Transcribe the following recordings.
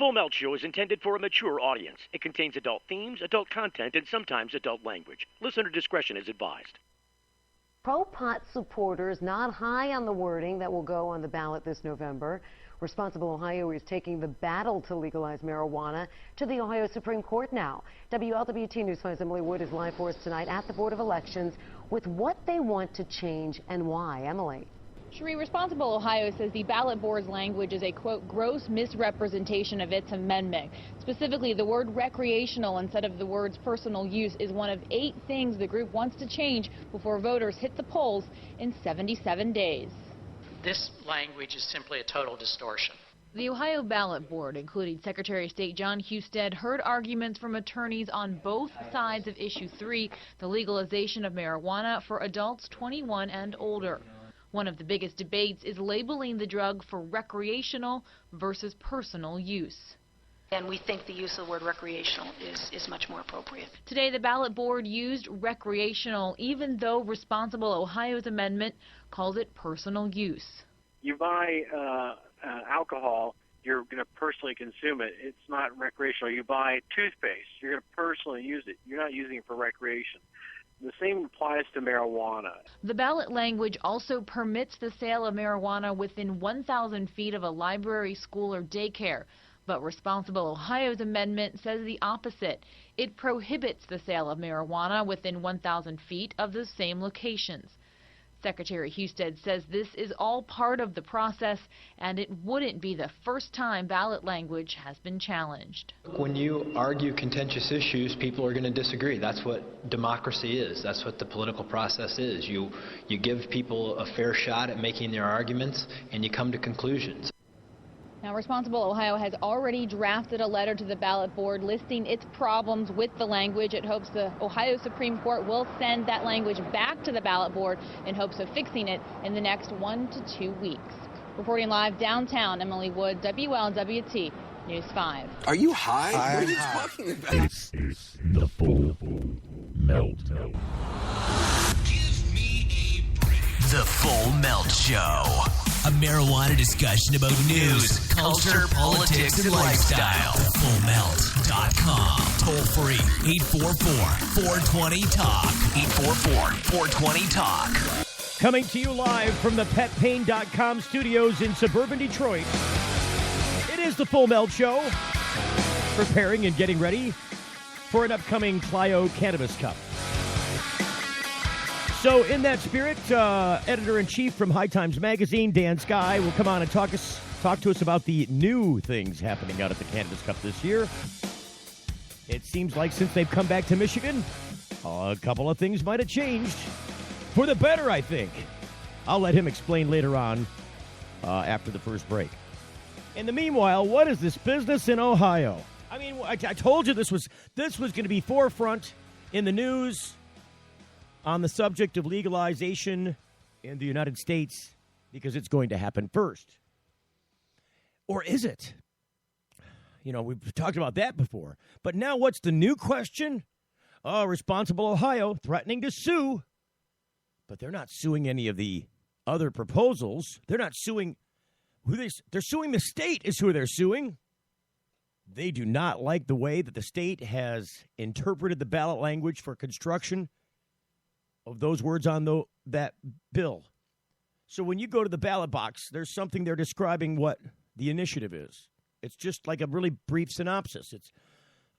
Full Melt Show is intended for a mature audience. It contains adult themes, adult content, and sometimes adult language. Listener discretion is advised. Pro-pot supporters not high on the wording that will go on the ballot this November. Responsible Ohio is taking the battle to legalize marijuana to the Ohio Supreme Court now. WLWT News 5's Emily Wood is live for us tonight at the Board of Elections with what they want to change and why. Emily. Cherie, Responsible Ohio says the ballot board's language is a, quote, gross misrepresentation of its amendment. Specifically, the word recreational instead of the words personal use is one of 8 things the group wants to change before voters hit the polls in 77 days. This language is simply a total distortion. The Ohio Ballot Board, including Secretary of State John Husted, heard arguments from attorneys on both sides of Issue 3, the legalization of marijuana for adults 21 and older. One of the biggest debates is labeling the drug for recreational versus personal use. And we think the use of the word recreational is much more appropriate. Today, the ballot board used recreational, even though Responsible Ohio's amendment calls it personal use. You buy alcohol, you're going to personally consume it. It's not recreational. You buy toothpaste, you're going to personally use it. You're not using it for recreation. The same applies to marijuana. The ballot language also permits the sale of marijuana within 1,000 feet of a library, school, or daycare. But Responsible Ohio's amendment says the opposite. It prohibits the sale of marijuana within 1,000 feet of the same locations. Secretary Husted says this is all part of the process, and it wouldn't be the first time ballot language has been challenged. When you argue contentious issues, people are going to disagree. That's what democracy is. That's what the political process is. You give people a fair shot at making their arguments, and you come to conclusions. Now, Responsible Ohio has already drafted a letter to the ballot board listing its problems with the language. It hopes the Ohio Supreme Court will send that language back to the ballot board in hopes of fixing it in the next 1 to 2 weeks. Reporting live downtown, Emily Wood, WLWT News 5. Are you high? What are you talking about? This is the Full Melt. The Full Melt Show. A marijuana discussion about news, culture, politics, and lifestyle. FullMelt.com. Toll free. 844-420-TALK. 844-420-TALK. Coming to you live from the PetPain.com studios in suburban Detroit. It is the Full Melt Show. Preparing and getting ready for an upcoming Clio Cannabis Cup. So in that spirit, editor-in-chief from High Times Magazine, Dan Skye, will come on and talk to us about the new things happening out at the Cannabis Cup this year. It seems like since they've come back to Michigan, a couple of things might have changed. For the better, I think. I'll let him explain later on after the first break. In the meanwhile, what is this business in Ohio? I mean, I told you this was going to be forefront in the news on the subject of legalization in the United States because it's going to happen first. Or is it? You know, we've talked about that before. But now what's the new question? Responsible Ohio threatening to sue. But they're not suing any of the other proposals. They're not suing they're suing the state is who they're suing. They do not like the way that the state has interpreted the ballot language for construction of those words on that bill. So when you go to the ballot box, there's something there describing what the initiative is. It's just like a really brief synopsis. It's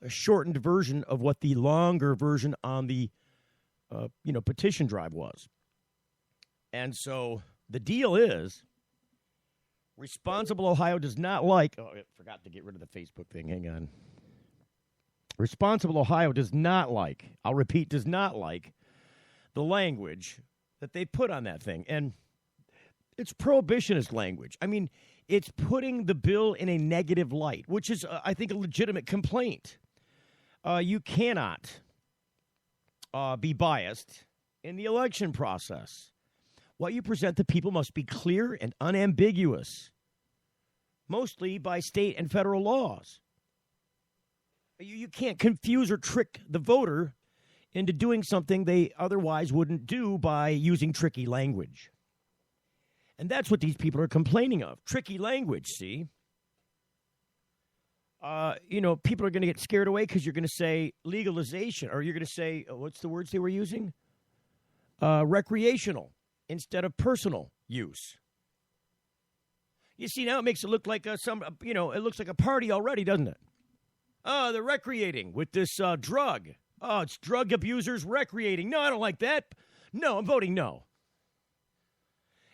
a shortened version of what the longer version on the petition drive was. And so the deal is Responsible Ohio does not like... Oh, I forgot to get rid of the Facebook thing. Hang on. Responsible Ohio does not like, I'll repeat, does not like the language that they put on that thing. And it's prohibitionist language. I mean, it's putting the bill in a negative light, which is, I think, a legitimate complaint. You cannot be biased in the election process. What you present to people must be clear and unambiguous, mostly by state and federal laws. You can't confuse or trick the voter into doing something they otherwise wouldn't do by using tricky language. And that's what these people are complaining of. Tricky language, see? People are going to get scared away because you're going to say legalization, or you're going to say, what's the words they were using? Recreational instead of personal use. You see, now it makes it look like it looks like a party already, doesn't it? Oh, they're recreating with this drug. Oh, it's drug abusers recreating. No, I don't like that. No, I'm voting no.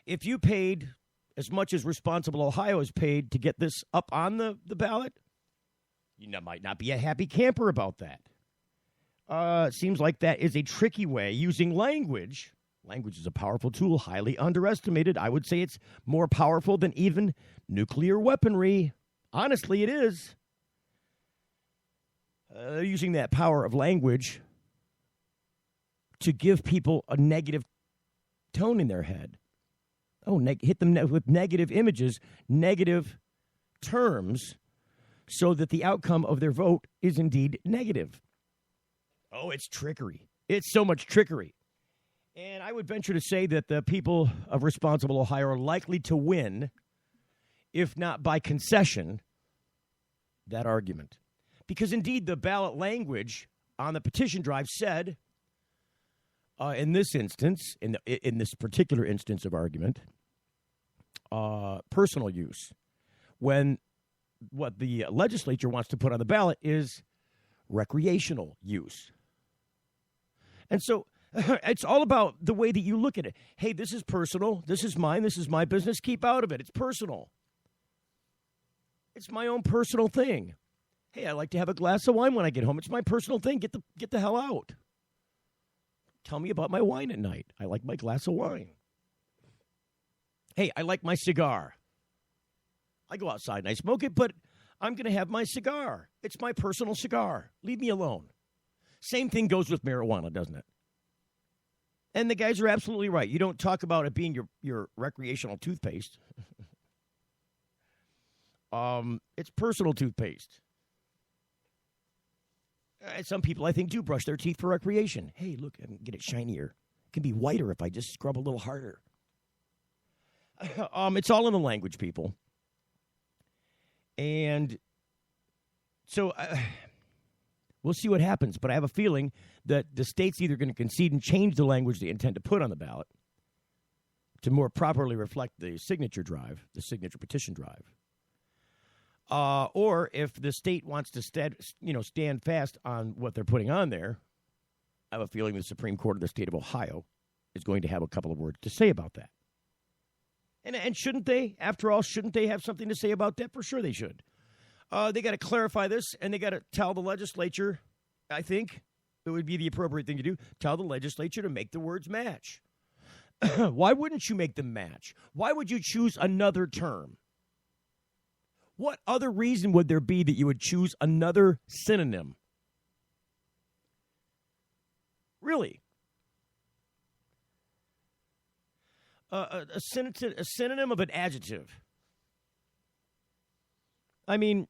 If you paid as much as Responsible Ohio has paid to get this up on the ballot, you might not be a happy camper about that. It seems like that is a tricky way using language. Language is a powerful tool, highly underestimated. I would say it's more powerful than even nuclear weaponry. Honestly, it is. Using that power of language to give people a negative tone in their head. Hit them with negative images, negative terms, so that the outcome of their vote is indeed negative. Oh, it's trickery. It's so much trickery. And I would venture to say that the people of Responsible Ohio are likely to win, if not by concession, that argument. Because indeed, the ballot language on the petition drive said, in this instance, in this particular instance of argument, personal use, when what the legislature wants to put on the ballot is recreational use. And so it's all about the way that you look at it. Hey, this is personal. This is mine. This is my business. Keep out of it. It's personal. It's my own personal thing. Hey, I like to have a glass of wine when I get home. It's my personal thing. Get the hell out. Tell me about my wine at night. I like my glass of wine. Hey, I like my cigar. I go outside and I smoke it, but I'm going to have my cigar. It's my personal cigar. Leave me alone. Same thing goes with marijuana, doesn't it? And the guys are absolutely right. You don't talk about it being your recreational toothpaste. It's personal toothpaste. Some people, I think, do brush their teeth for recreation. Hey, look, I can get it shinier. It can be whiter if I just scrub a little harder. It's all in the language, people. And so we'll see what happens. But I have a feeling that the state's either going to concede and change the language they intend to put on the ballot to more properly reflect the signature petition drive. Or if the state wants to stand fast on what they're putting on there, I have a feeling the Supreme Court of the state of Ohio is going to have a couple of words to say about that. And shouldn't they? After all, shouldn't they have something to say about that? For sure they should. They got to clarify this, and they got to tell the legislature, I think it would be the appropriate thing to do, tell the legislature to make the words match. Why wouldn't you make them match? Why would you choose another term? What other reason would there be that you would choose another synonym? Really? A synonym of an adjective. I mean,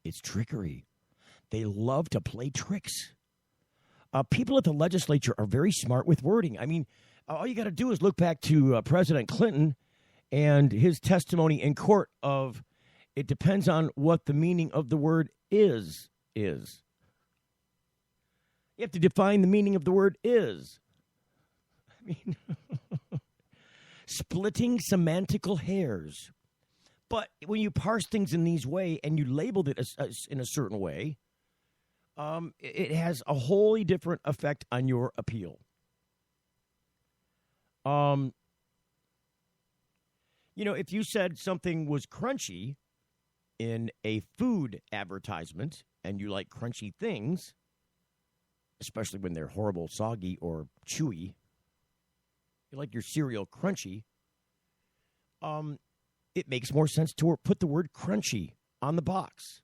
it's trickery. They love to play tricks. People at the legislature are very smart with wording. I mean, all you got to do is look back to President Clinton and his testimony in court of it depends on what the meaning of the word is. You have to define the meaning of the word is. I mean, splitting semantical hairs. But when you parse things in these way and you labeled it in a certain way, it has a wholly different effect on your appeal. If you said something was crunchy in a food advertisement and you like crunchy things, especially when they're horrible, soggy, or chewy, you like your cereal crunchy, it makes more sense to put the word crunchy on the box.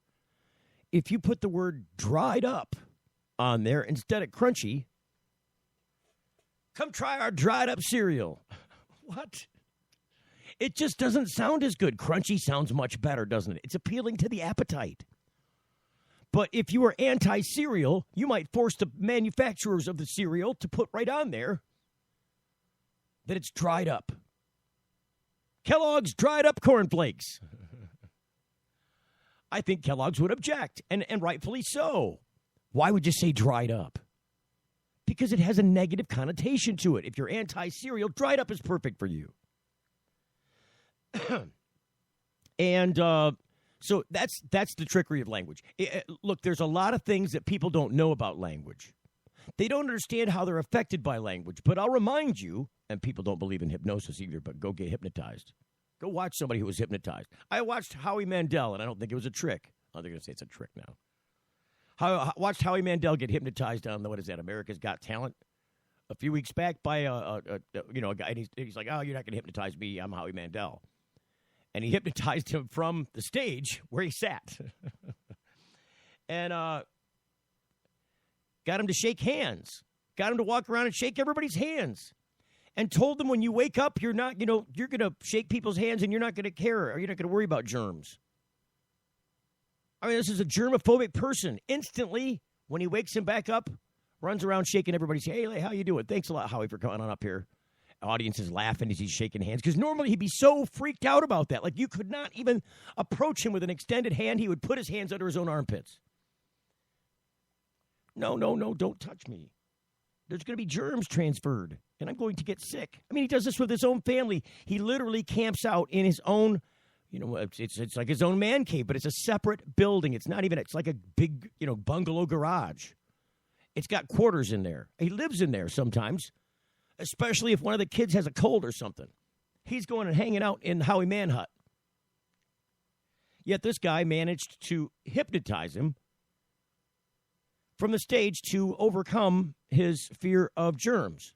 If you put the word dried up on there instead of crunchy, come try our dried up cereal. What? It just doesn't sound as good. Crunchy sounds much better, doesn't it? It's appealing to the appetite. But if you were anti-cereal, you might force the manufacturers of the cereal to put right on there that it's dried up. Kellogg's dried up cornflakes. I think Kellogg's would object, and rightfully so. Why would you say dried up? Because it has a negative connotation to it. If you're anti-cereal, dried up is perfect for you. And so that's the trickery of language. Look, there's a lot of things that people don't know about language. They don't understand how they're affected by language. But I'll remind you, and people don't believe in hypnosis either, but go get hypnotized. Go watch somebody who was hypnotized. I watched Howie Mandel, and I don't think it was a trick. Oh, they're going to say it's a trick now. I watched Howie Mandel get hypnotized on America's Got Talent a few weeks back by a guy. And he's like, oh, you're not going to hypnotize me. I'm Howie Mandel. And he hypnotized him from the stage where he sat. And got him to shake hands. Got him to walk around and shake everybody's hands. And told them when you wake up, you're not, you're going to shake people's hands and you're not going to care or you're not going to worry about germs. I mean, this is a germophobic person. Instantly, when he wakes him back up, runs around shaking everybody's hand. Hey, how you doing? Thanks a lot, Howie, for coming on up here. Audience is laughing as he's shaking hands because normally he'd be so freaked out about that. Like you could not even approach him with an extended hand. He would put his hands under his own armpits. No, don't touch me. There's going to be germs transferred, and I'm going to get sick. I mean, he does this with his own family. He literally camps out in his own, it's like his own man cave, but it's a separate building. It's like a big, bungalow garage. It's got quarters in there. He lives in there sometimes, especially if one of the kids has a cold or something. He's going and hanging out in Howie Manhut. Yet this guy managed to hypnotize him from the stage to overcome his fear of germs.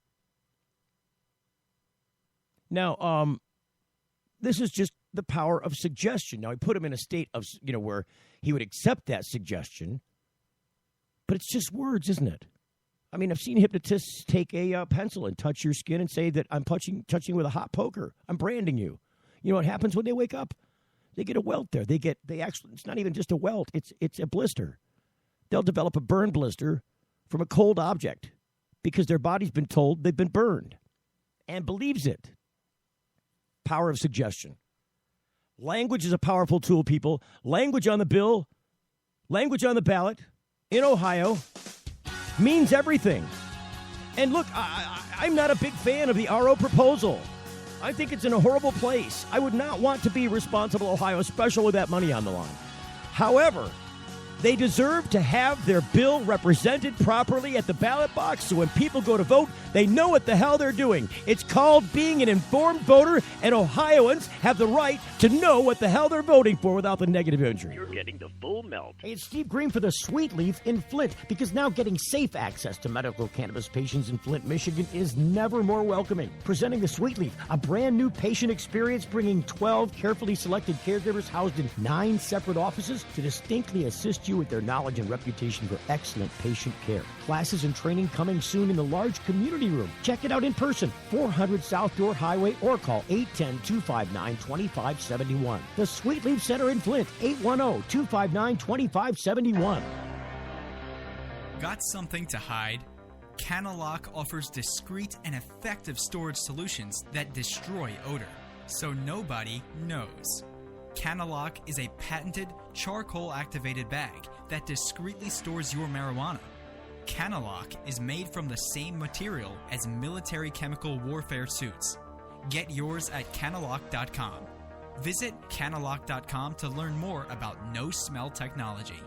Now, this is just the power of suggestion. Now, I put him in a state of, where he would accept that suggestion, but it's just words, isn't it? I mean, I've seen hypnotists take a pencil and touch your skin and say that I'm touching with a hot poker. I'm branding you. You know what happens when they wake up? They get a welt there. It's not even just a welt. It's a blister. They'll develop a burn blister from a cold object because their body's been told they've been burned and believes it. Power of suggestion. Language is a powerful tool, people. Language on the bill, language on the ballot in Ohio means everything. And look, I'm not a big fan of the RO proposal. I think it's in a horrible place. I would not want to be responsible Ohio, especially with that money on the line. However, they deserve to have their bill represented properly at the ballot box so when people go to vote, they know what the hell they're doing. It's called being an informed voter, and Ohioans have the right to know what the hell they're voting for without the negative injury. You're getting the full melt. Hey, it's Steve Green for the Sweet Leaf in Flint, because now getting safe access to medical cannabis patients in Flint, Michigan is never more welcoming. Presenting the Sweet Leaf, a brand new patient experience bringing 12 carefully selected caregivers housed in 9 separate offices to distinctly assist you with their knowledge and reputation for excellent patient care. Classes and training coming soon in the large community room. Check it out in person, 400 South Door Highway, or call 810-259-2571. The Sweet Leaf Center in Flint, 810-259-2571. Got something to hide? Canalock offers discreet and effective storage solutions that destroy odor, so nobody knows. Canalock is a patented charcoal-activated bag that discreetly stores your marijuana. Canalock is made from the same material as military chemical warfare suits. Get yours at canalock.com. Visit canalock.com to learn more about no-smell technology.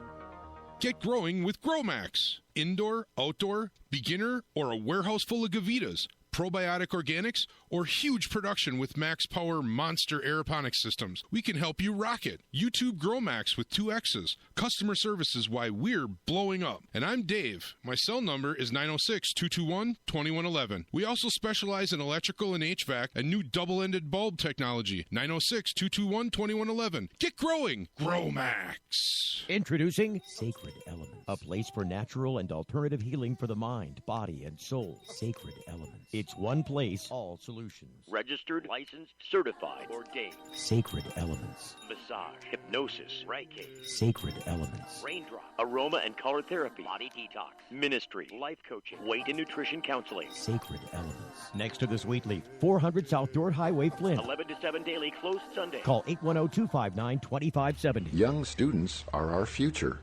Get growing with GrowMax. Indoor, outdoor, beginner, or a warehouse full of Gavitas. Probiotic organics, or huge production with Max Power monster aeroponics systems. We can help you rock it. YouTube GrowMax with 2 X's. Customer service is why we're blowing up. And I'm Dave. My cell number is 906-221-2111. We also specialize in electrical and HVAC and new double-ended bulb technology. 906-221-2111. Get growing. GrowMax. Introducing Sacred Elements, a place for natural and alternative healing for the mind, body, and soul. Sacred Elements. It It's one place, all solutions. Registered, licensed, certified, ordained. Sacred Elements. Massage, hypnosis, Reiki. Sacred Elements. Raindrop, aroma and color therapy, body detox, ministry, life coaching, weight and nutrition counseling. Sacred Elements. Next to the Sweet Leaf, 400 South Dort Highway, Flint. 11 to 7 daily, closed Sunday. Call 810-259-2570. Young students are our future.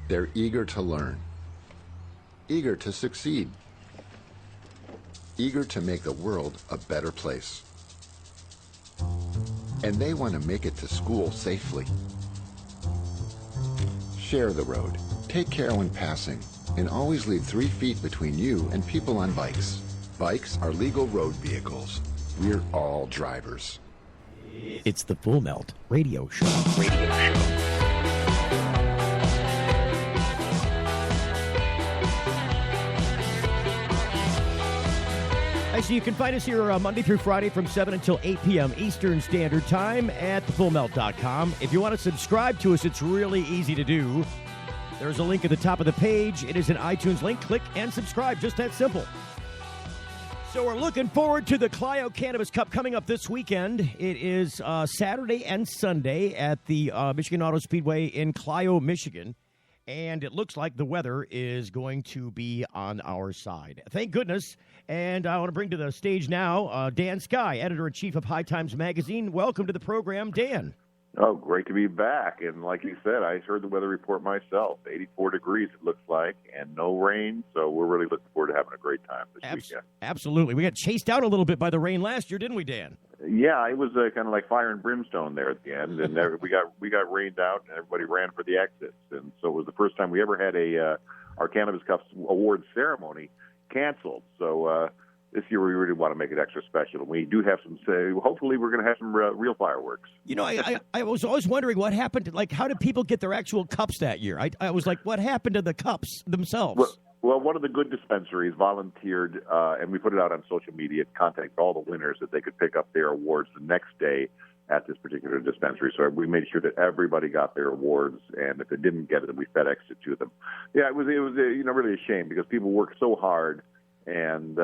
They're eager to learn, eager to succeed, eager to make the world a better place. And they want to make it to school safely. Share the road, take care when passing, and always leave 3 feet between you and people on bikes. Bikes are legal road vehicles. We're all drivers. It's the Full Melt Radio Show. So you can find us here Monday through Friday from 7 until 8 p.m. Eastern Standard Time at thefullmelt.com. If you want to subscribe to us, it's really easy to do. There's a link at the top of the page. It is an iTunes link. Click and subscribe. Just that simple. So we're looking forward to the Clio Cannabis Cup coming up this weekend. It is Saturday and Sunday at the Michigan Auto Speedway in Clio, Michigan. And it looks like the weather is going to be on our side. Thank goodness. And I want to bring to the stage now Dan Skye, editor-in-chief of High Times Magazine. Welcome to the program, Dan. Oh, great to be back. And like you said, I heard the weather report myself. 84 degrees, it looks like, and no rain. So we're really looking forward to having a great time this weekend. Absolutely. We got chased out a little bit by the rain last year, didn't we, Dan? Yeah, it was kind of like fire and brimstone there at the end. And we got rained out, and everybody ran for the exits. And so it was the first time we ever had our Cannabis Cup awards ceremony canceled. So this year we really want to make it extra special. We do have some, hopefully we're going to have some real fireworks. You know, I was always wondering what happened to, how did people get their actual cups that year? I was like, what happened to the cups themselves? Well, one of the good dispensaries volunteered, and we put it out on social media, contacted all the winners that they could pick up their awards the next day at this particular dispensary. So we made sure that everybody got their awards, and if they didn't get it, we FedExed it to them. Yeah, it was really a shame because people worked so hard. And,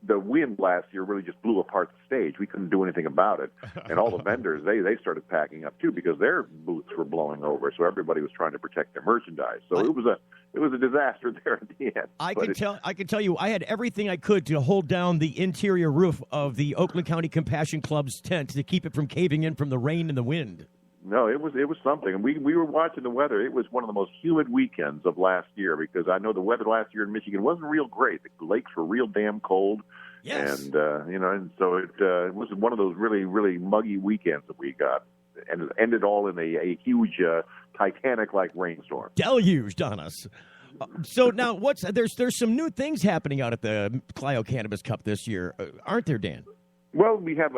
the wind last year really just blew apart the stage. We couldn't do anything about it. And all the vendors, they started packing up, too, because their booths were blowing over. So everybody was trying to protect their merchandise. So it was a disaster there at the end. I can tell you, I had everything I could to hold down the interior roof of the Oakland County Compassion Club's tent to keep it from caving in from the rain and the wind. No, it was something. And we were watching the weather. It was one of the most humid weekends of last year because I know the weather last year in Michigan wasn't real great. The lakes were real damn cold. Yes. And, and so it was one of those really, really muggy weekends that we got. And it ended all in a huge Titanic-like rainstorm. Deluged on us. So now there's some new things happening out at the Clio Cannabis Cup this year, aren't there, Dan? Well, we have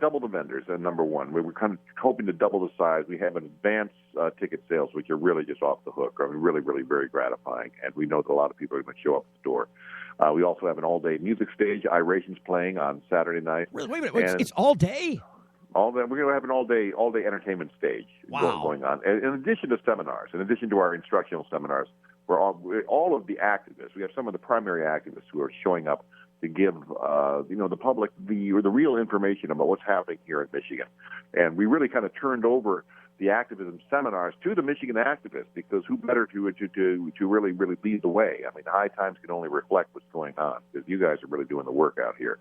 double the vendors, number one. We were kind of hoping to double the size. We have an advance ticket sales, which are really just off the hook. I mean, really, really very gratifying. And we know that a lot of people are going to show up at the door. We also have an all-day music stage. Iration's playing on Saturday night. Wait a minute. It's all day? All day. We're going to have an all-day entertainment stage going on. And in addition to seminars, in addition to our instructional seminars, we're all of the activists. We have some of the primary activists who are showing up to give the public the real information about what's happening here in Michigan. And we really kind of turned over the activism seminars to the Michigan activists because who better to really, really lead the way? I mean, High Times can only reflect what's going on because you guys are really doing the work out here.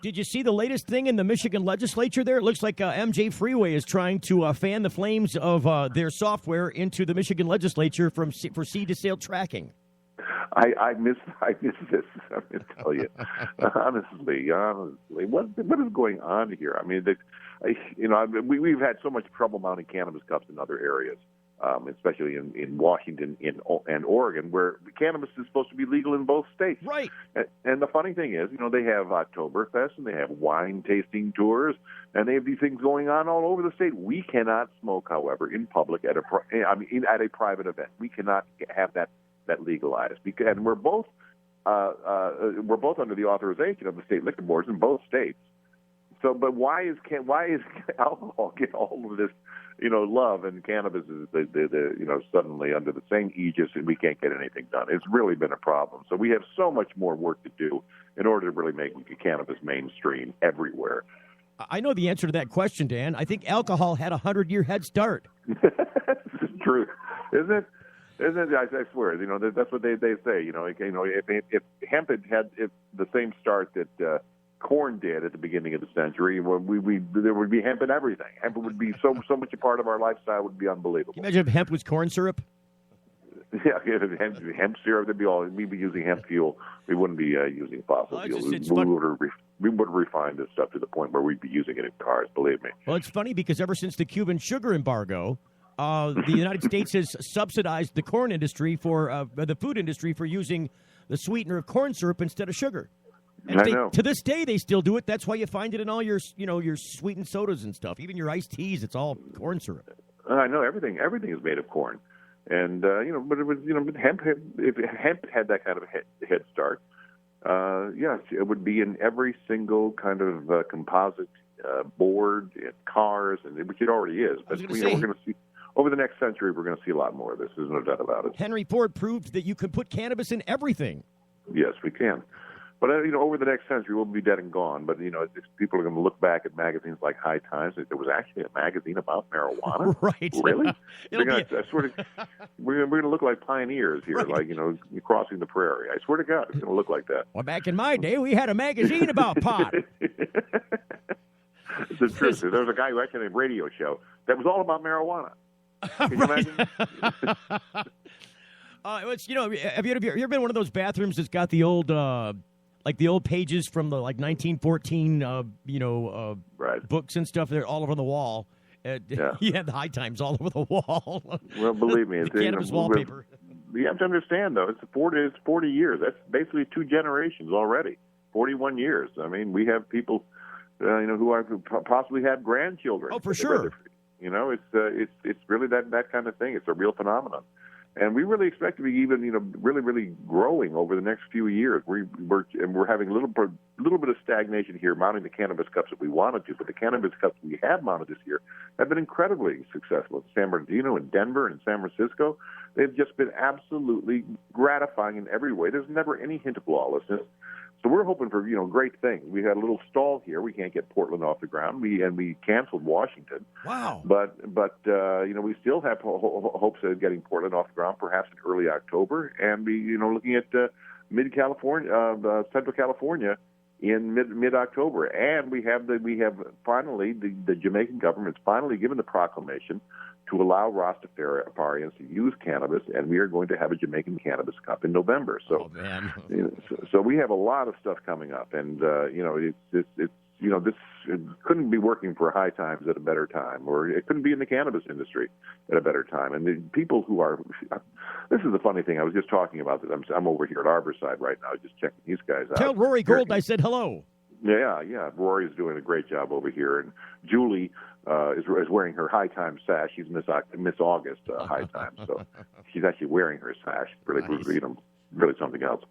Did you see the latest thing in the Michigan legislature there? It looks like MJ Freeway is trying to fan the flames of their software into the Michigan legislature for seed-to-sale tracking. I miss this. I'm going to tell you, honestly, what is going on here? I mean, we've had so much trouble mounting cannabis cups in other areas, especially in Washington and Oregon, where cannabis is supposed to be legal in both states. Right. And the funny thing is, they have Oktoberfest and they have wine tasting tours, and they have these things going on all over the state. We cannot smoke, however, in public at a private event. We cannot have that legalized, and we're both under the authorization of the state liquor boards in both states. So, but why is alcohol get all of this, love, and cannabis is suddenly under the same aegis, and we can't get anything done? It's really been a problem. So we have so much more work to do in order to really make cannabis mainstream everywhere. I know the answer to that question, Dan. I think alcohol had a 100-year head start. It's true, isn't it? I swear, that's what they say. If hemp had the same start that corn did at the beginning of the century, there would be hemp in everything. Hemp would be so much a part of our lifestyle, would be unbelievable. Can you imagine if hemp was corn syrup? Yeah, hemp syrup. We'd be using hemp fuel. We wouldn't be using fossil fuel. We would have refined this stuff to the point where we'd be using it in cars. Believe me. Well, it's funny because ever since the Cuban sugar embargo, the United States has subsidized the corn industry for the food industry for using the sweetener of corn syrup instead of sugar. And I know. To this day, they still do it. That's why you find it in all your sweetened sodas and stuff. Even your iced teas, it's all corn syrup. I know everything is made of corn, and but it was but hemp. If hemp had that kind of head start, yes, it would be in every single kind of composite board in cars, which it already is. But we're going to see. Over the next century, we're going to see a lot more of this. There's no doubt about it. Henry Ford proved that you can put cannabis in everything. Yes, we can. But, over the next century, we'll be dead and gone. But, people are going to look back at magazines like High Times. There was actually a magazine about marijuana. Right. Really? We're going to look like pioneers here, right. Like, crossing the prairie. I swear to God, it's going to look like that. Well, back in my day, we had a magazine about pot. It's the truth. There was a guy who actually had a radio show that was all about marijuana. Can you imagine? Have you ever been one of those bathrooms that's got the old, like the old pages from the 1914, right. books and stuff? They're all over the wall. Yeah. You had the High Times all over the wall. Well, believe me, the cannabis wallpaper. You have to understand, though, it's 40 years. That's basically 2 generations already. 41 years. I mean, we have people, who possibly have grandchildren. Oh, for sure. It's really that kind of thing. It's a real phenomenon, and we really expect to be even really, really growing over the next few years. We're having a little bit of stagnation here, mounting the cannabis cups that we wanted to, but the cannabis cups we have mounted this year have been incredibly successful. In San Bernardino, in Denver, and San Francisco, they've just been absolutely gratifying in every way. There's never any hint of lawlessness. So we're hoping for great things. We had a little stall here. We can't get Portland off the ground. We canceled Washington. Wow. But we still have hopes of getting Portland off the ground, perhaps in early October, and be looking at mid California, Central California, in mid October. And we have finally the Jamaican government's finally given the proclamation to allow Rastafarians to use cannabis, and we are going to have a Jamaican Cannabis Cup in November. So, so we have a lot of stuff coming up, and this couldn't be working for High Times at a better time, or it couldn't be in the cannabis industry at a better time. And the people who are, this is the funny thing. I was just talking about this. I'm over here at Arborside right now, just checking these guys out. Tell Rory Gold I said hello. Yeah. Rory's doing a great job over here, and Julie is wearing her High Times sash. She's Miss August High Times, so she's actually wearing her sash. Really, nice. Really something else.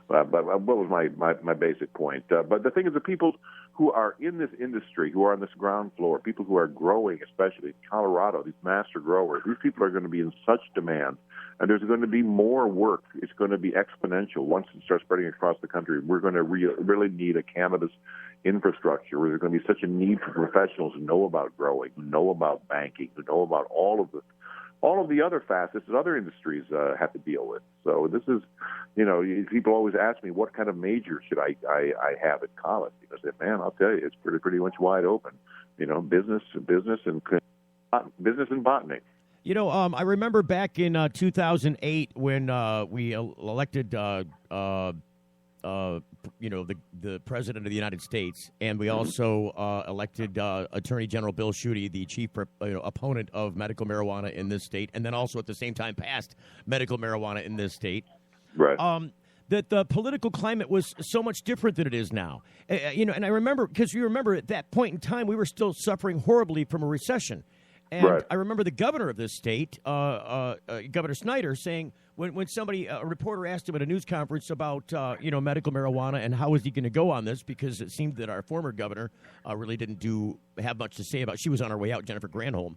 But what was my basic point? But the thing is, the people who are in this industry, who are on this ground floor, people who are growing, especially in Colorado, these master growers, these people are going to be in such demand, and there's going to be more work. It's going to be exponential. Once it starts spreading across the country, we're going to really need a cannabis infrastructure where there's going to be such a need for professionals who know about growing, who know about banking, who know about all of the other facets that other industries have to deal with. So this is, people always ask me, what kind of major should I have at college? Because I say, man, I'll tell you, it's pretty much wide open. Business and botany. I remember back in 2008 when we elected, the president of the United States, and we also elected Attorney General Bill Schuette, the chief opponent of medical marijuana in this state, and then also at the same time passed medical marijuana in this state. Right. That the political climate was so much different than it is now. And I remember, because you remember at that point in time, we were still suffering horribly from a recession. And right. I remember the governor of this state, Governor Snyder, saying, when somebody, a reporter asked him at a news conference about, medical marijuana and how is he going to go on this, because it seemed that our former governor really didn't have much to say about it. She was on her way out, Jennifer Granholm.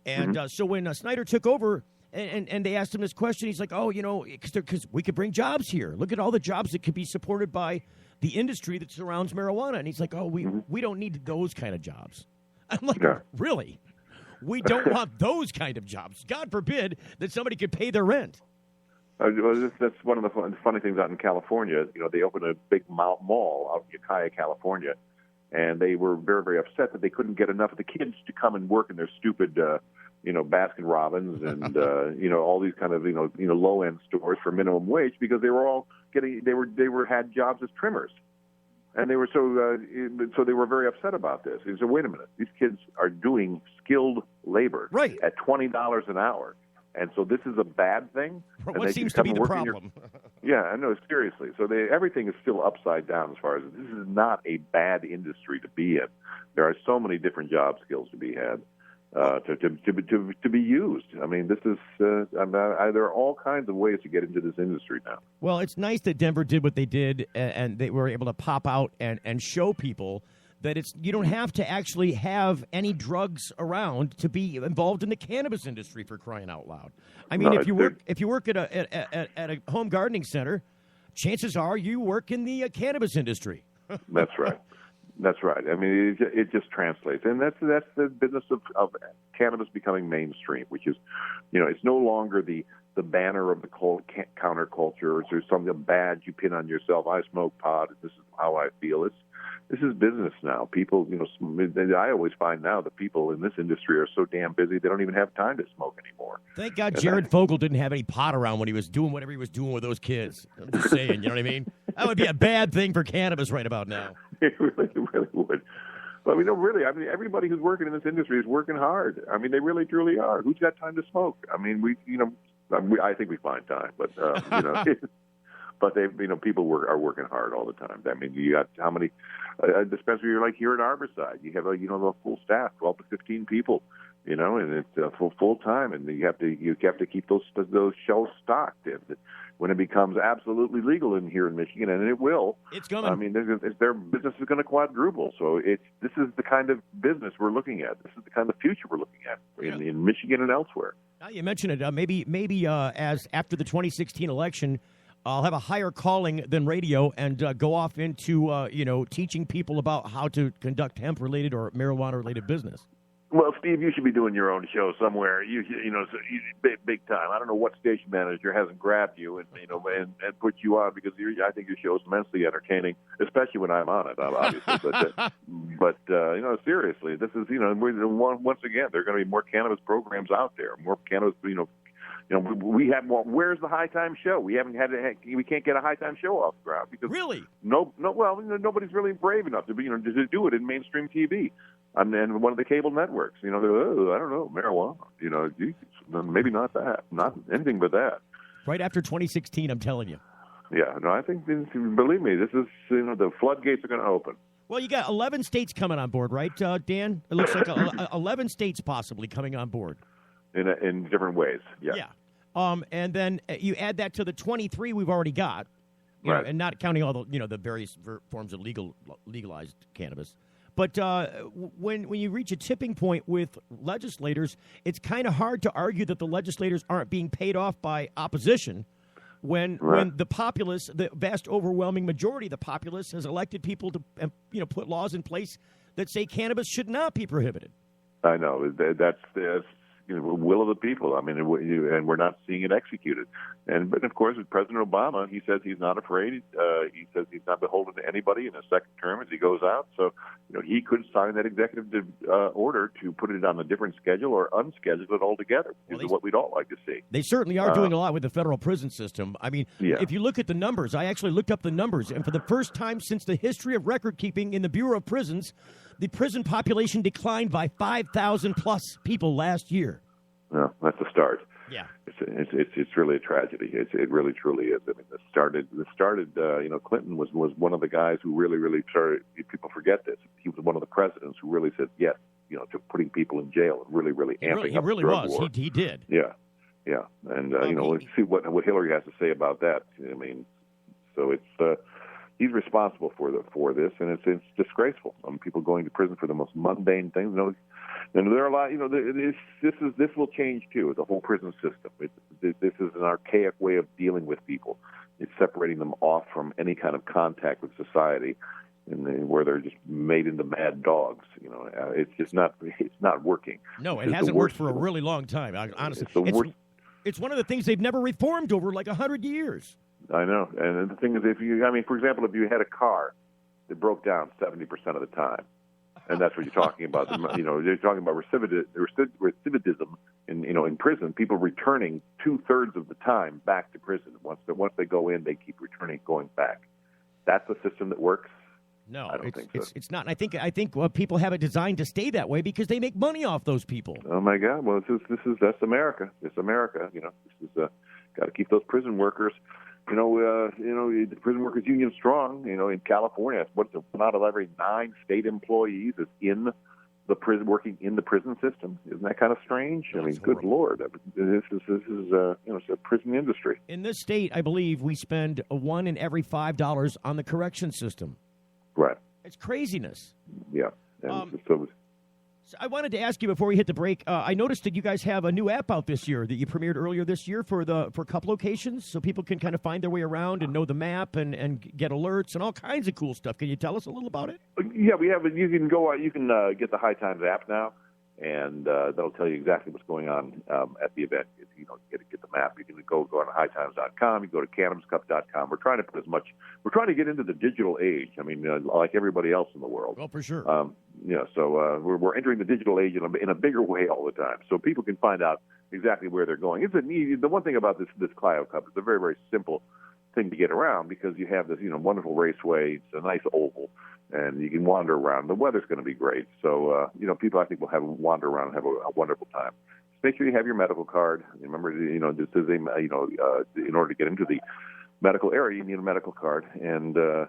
And so when Snyder took over and they asked him this question, he's like, because we could bring jobs here. Look at all the jobs that could be supported by the industry that surrounds marijuana. And he's like, we don't need those kind of jobs. I'm like, really? We don't want those kind of jobs. God forbid that somebody could pay their rent. That's one of the funny things out in California. They opened a big mall out in Ukiah, California, and they were very, very upset that they couldn't get enough of the kids to come and work in their stupid, Baskin Robbins and all these kind of low end stores for minimum wage, because they were all had jobs as trimmers. And they were so they were very upset about this. He said, "Wait a minute, these kids are doing skilled labor at $20 an hour, and so this is a bad thing." What seems to be the problem? Yeah, I know, seriously. So everything is still upside down as far as this is not a bad industry to be in. There are so many different job skills to be had. To be used. I mean, this is there are all kinds of ways to get into this industry now. Well, it's nice that Denver did what they did, and they were able to pop out and show people that you don't have to actually have any drugs around to be involved in the cannabis industry, for crying out loud. I mean, if you work at a home gardening center, chances are you work in the cannabis industry. That's right. That's right. I mean, it just translates, and that's the business of cannabis becoming mainstream, which is, it's no longer the banner of the counterculture. There's some badge you pin on yourself. I smoke pot. This is how I feel. This is business now. People, I always find now that people in this industry are so damn busy they don't even have time to smoke anymore. Thank God Jared Fogle didn't have any pot around when he was doing whatever he was doing with those kids. I'm just saying, you know what I mean? That would be a bad thing for cannabis right about now. It really would. But really, everybody who's working in this industry is working hard. I mean, they really, truly are. Who's got time to smoke? I mean, I think we find time, but but people are working hard all the time. I mean, you got how many dispensary like here at Harborside? You have a full staff, 12 to 15 people, and it's full time, and you have to keep those shelves stocked. When it becomes absolutely legal here in Michigan, and it will, it's coming. I mean, their business is going to quadruple. So this is the kind of business we're looking at. This is the kind of future we're looking at in Michigan and elsewhere. Now you mentioned it. Maybe as after the 2016 election, I'll have a higher calling than radio and go off into teaching people about how to conduct hemp-related or marijuana-related business. Well, Steve, you should be doing your own show somewhere. Big time. I don't know what station manager hasn't grabbed you and put you on, because I think your show is immensely entertaining, especially when I'm on it, obviously. but seriously, this is once again, there are going to be more cannabis programs out there, more cannabis. We have more. Where's the High Time show? We can't get a High Time show off the ground because really nobody's really brave enough to do it in mainstream TV. And then one of the cable networks, they're, I don't know, marijuana, maybe not that, not anything but that. Right after 2016, I'm telling you. Yeah, no, I think, believe me, this is, the floodgates are going to open. Well, you got 11 states coming on board, right, Dan? It looks like 11 states possibly coming on board. In different ways, yeah. Yeah. And then you add that to the 23 we've already got, right. And not counting all the, the various forms of legalized cannabis. But when you reach a tipping point with legislators, it's kind of hard to argue that the legislators aren't being paid off by opposition when the populace, the vast overwhelming majority of the populace, has elected people to put laws in place that say cannabis should not be prohibited. I know. That's will of the people. I mean, and we're not seeing it executed. But of course, with President Obama, he says he's not afraid. He says he's not beholden to anybody in a second term as he goes out. So, he could sign that executive order to put it on a different schedule or unschedule it altogether, which is what we'd all like to see. They certainly are doing a lot with the federal prison system. I mean, if you look at the numbers, I actually looked up the numbers, and for the first time since the history of record keeping in the Bureau of Prisons, the prison population declined by 5,000 plus people last year. No, that's a start. Yeah, it's really a tragedy. It really truly is. I mean, this started. Clinton was one of the guys who really started. People forget this. He was one of the presidents who really said yes, to putting people in jail and really amping up the drug war. He did. Yeah. Yeah, and let's see what Hillary has to say about that. I mean, so it's he's responsible for this, and it's disgraceful. People going to prison for the most mundane things. And there are a lot. This will change too. The whole prison system. This is an archaic way of dealing with people. It's separating them off from any kind of contact with society, and where they're just made into mad dogs. It's just not. It's not working. No, it hasn't worked for a really long time. Honestly, it's one of the things they've never reformed over like 100 years. I know, and the thing is, for example, if you had a car that broke down 70% of the time, and that's what you're talking about. You're talking about recidivism in prison. People returning 2/3 of the time back to prison. Once they go in, they keep going back. That's a system that works. No, I don't think so. It's not. I think people have it designed to stay that way because they make money off those people. Oh my God! Well, that's America. It's America. This is got to keep those prison workers. The prison workers union strong. In California, what's one out of every 9 state employees is in the prison, working in the prison system. Isn't that kind of strange? I mean, good Lord, this is it's a prison industry. In this state, I believe we spend $1 in every $5 on the correction system. Right. It's craziness. Yeah. So I wanted to ask you before we hit the break. I noticed that you guys have a new app out this year that you premiered earlier this year for cup locations, so people can kind of find their way around and know the map and get alerts and all kinds of cool stuff. Can you tell us a little about it? Yeah, we have. You can go. You can get the High Times app now, and that'll tell you exactly what's going on at the event. If you don't get the map, you can go on hightimes.com. You go to cannabiscup.com. We're trying to put as much. We're trying to get into the digital age. I mean, like everybody else in the world. Well, for sure. So we're entering the digital age in a bigger way all the time, so people can find out exactly where they're going. The one thing about this Clio Cup is a very, very simple thing to get around because you have this wonderful raceway. It's a nice oval, and you can wander around. The weather's going to be great, so people I think will wander around and have a wonderful time. Just make sure you have your medical card. Remember, this is in order to get into the medical area, you need a medical card, and so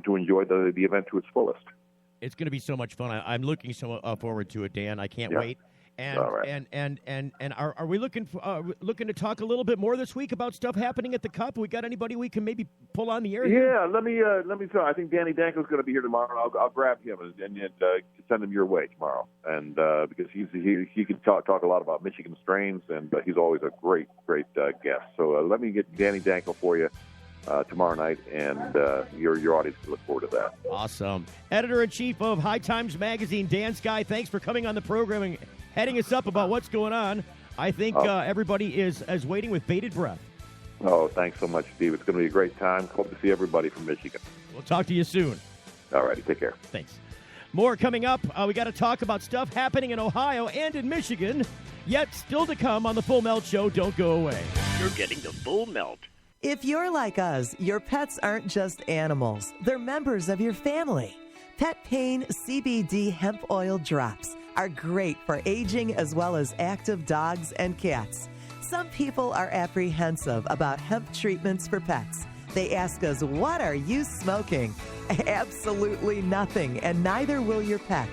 to enjoy the event to its fullest. It's going to be so much fun. I'm looking so forward to it, Dan. I can't wait. And all right. and are we looking to talk a little bit more this week about stuff happening at the Cup? We got anybody we can maybe pull on the air? Yeah, let me tell. I think Danny Danko's going to be here tomorrow. I'll grab him and send him your way tomorrow, and because he can talk a lot about Michigan strains, and he's always a great guest. So let me get Danny Danko for you tomorrow night, and your audience can look forward to that. Awesome. Editor-in-Chief of High Times Magazine, Dan Skye, thanks for coming on the program and heading us up about what's going on. I think everybody is waiting with bated breath. Oh, thanks so much, Steve. It's going to be a great time. Hope to see everybody from Michigan. We'll talk to you soon. All righty. Take care. Thanks. More coming up. We got to talk about stuff happening in Ohio and in Michigan, yet still to come on the Full Melt Show. Don't go away. You're getting the Full Melt. If you're like us, your pets aren't just animals. They're members of your family. Pet Pain CBD hemp oil drops are great for aging as well as active dogs and cats. Some people are apprehensive about hemp treatments for pets. They ask us, what are you smoking? Absolutely nothing, and neither will your pet.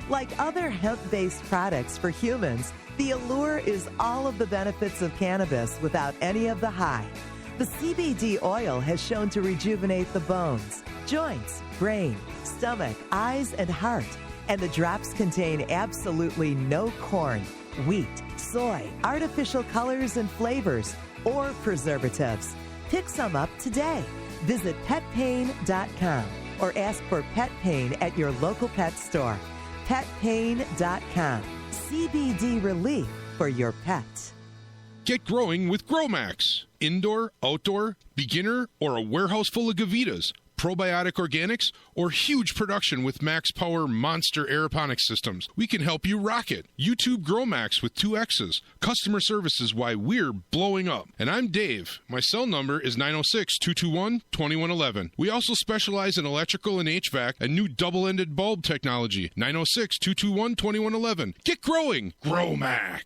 Like other hemp-based products for humans, the allure is all of the benefits of cannabis without any of the high. The CBD oil has shown to rejuvenate the bones, joints, brain, stomach, eyes, and heart. And the drops contain absolutely no corn, wheat, soy, artificial colors and flavors, or preservatives. Pick some up today. Visit petpain.com or ask for Pet Pain at your local pet store. Petpain.com. CBD relief for your pet. Get growing with GrowMax. Indoor, outdoor, beginner, or a warehouse full of Gavitas. Probiotic organics, or huge production with max power monster aeroponics systems. We can help you rock it. YouTube GrowMax with 2 X's. Customer service is why we're blowing up. And I'm Dave. My cell number is 906-221-2111. We also specialize in electrical and HVAC and new double-ended bulb technology. 906-221-2111. Get growing. GrowMax.